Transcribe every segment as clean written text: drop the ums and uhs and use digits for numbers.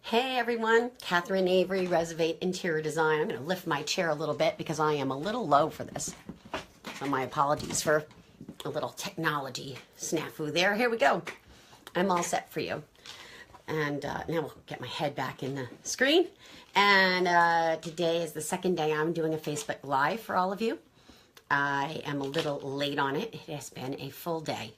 Hey everyone, Catherine Avery, Reservate Interior Design. I'm going to lift my chair a little bit because I am a little low for this. So my apologies for a little technology snafu there. Here we go. I'm all set for you. And now we'll get my head back in the screen. And today is the second day I'm doing a Facebook Live for all of you. I am a little late on it. It has been a full day.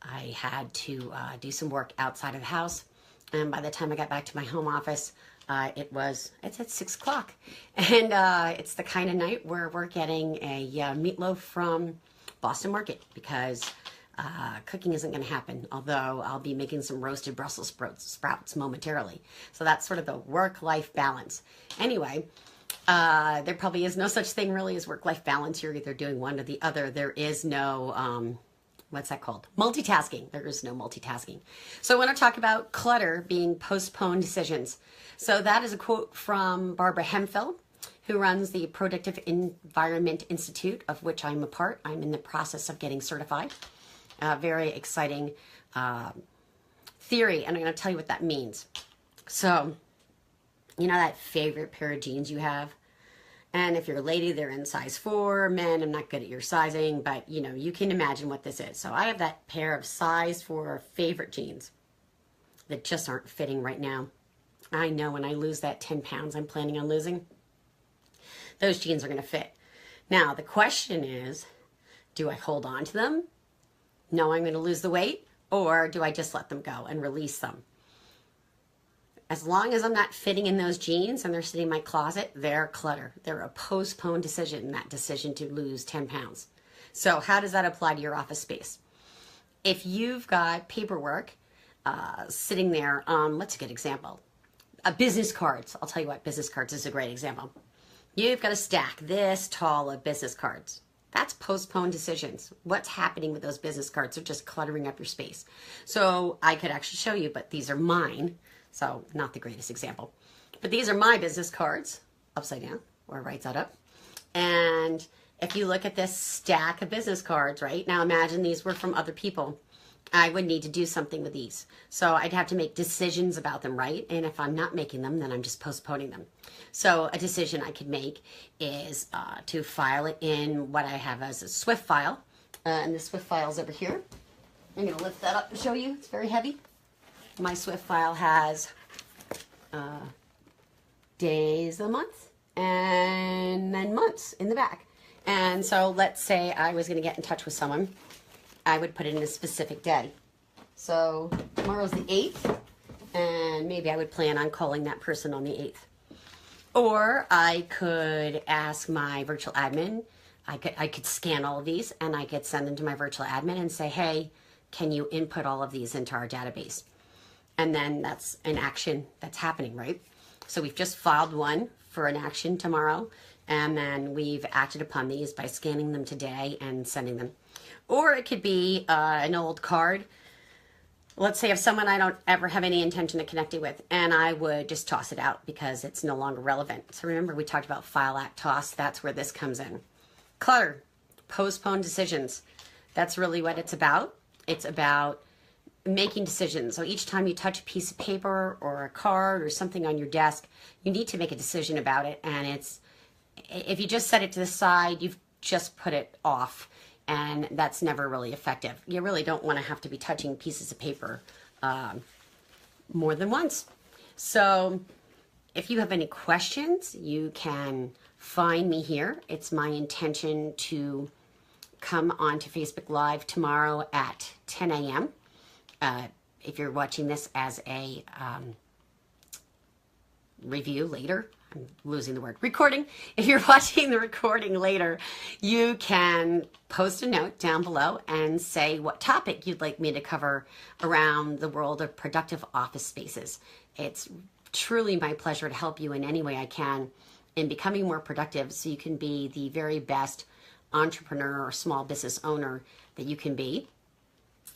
I had to do some work outside of the house. And by the time I got back to my home office, it's at 6 o'clock. And it's the kind of night where we're getting a meatloaf from Boston Market because cooking isn't going to happen, although I'll be making some roasted Brussels sprouts momentarily. So that's sort of the work-life balance. Anyway, there probably is no such thing really as work-life balance. You're either doing one or the other. There is no... what's that called? Multitasking. There is no multitasking. So I want to talk about clutter being postponed decisions. So that is a quote from Barbara Hemphill, who runs the Productive Environment Institute, of which I'm a part. I'm in the process of getting certified. Very exciting theory, and I'm going to tell you what that means. So, you know that favorite pair of jeans you have? And if you're a lady, they're in size 4. Men, I'm not good at your sizing, but you know, you can imagine what this is. So I have that pair of size 4 favorite jeans that just aren't fitting right now. I know when I lose that 10 pounds I'm planning on losing, those jeans are going to fit. Now, the question is, do I hold on to them, know I'm going to lose the weight, or do I just let them go and release them? As long as I'm not fitting in those jeans and they're sitting in my closet, they're clutter. They're a postponed decision, that decision to lose 10 pounds. So how does that apply to your office space? If you've got paperwork sitting there, what's a good example? Business cards. I'll tell you what, business cards is a great example. You've got a stack this tall of business cards. That's postponed decisions. What's happening with those business cards? They're just cluttering up your space. So I could actually show you, but these are mine. So not the greatest example, but these are my business cards, upside down or right side up. And if you look at this stack of business cards, right now, imagine these were from other people. I would need to do something with these. So I'd have to make decisions about them, right? And if I'm not making them, then I'm just postponing them. So a decision I could make is to file it in what I have as a Swift file. And the Swift file is over here. I'm going to lift that up to show you. It's very heavy. My Swift file has days of the month and then months in the back. And so let's say I was going to get in touch with someone. I would put it in a specific day. So tomorrow's the 8th, and maybe I would plan on calling that person on the 8th. Or I could ask my virtual admin. I could scan all of these, and I could send them to my virtual admin and say, hey, can you input all of these into our database? And then that's an action that's happening, right? So we've just filed one for an action tomorrow, and then we've acted upon these by scanning them today and sending them. Or it could be an old card. Let's say if someone I don't ever have any intention of connecting with, and I would just toss it out because it's no longer relevant. So remember, we talked about file, act, toss. That's where this comes in. Clutter, postponed decisions. That's really what it's about. It's about making decisions. So each time you touch a piece of paper or a card or something on your desk, you need to make a decision about it. And if you just set it to the side, you've just put it off, and that's never really effective. You really don't want to have to be touching pieces of paper more than once. So if you have any questions, you can find me here. It's my intention to come onto Facebook Live tomorrow at 10 a.m. If you're watching this as a review later, I'm losing the word, recording. If you're watching the recording later, you can post a note down below and say what topic you'd like me to cover around the world of productive office spaces. It's truly my pleasure to help you in any way I can in becoming more productive so you can be the very best entrepreneur or small business owner that you can be.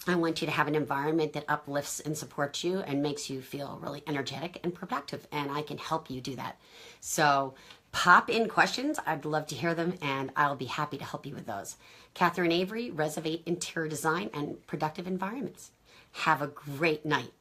I want you to have an environment that uplifts and supports you and makes you feel really energetic and productive, and I can help you do that. So pop in questions. I'd love to hear them, and I'll be happy to help you with those. Catherine Avery, Reservate Interior Design and Productive Environments. Have a great night.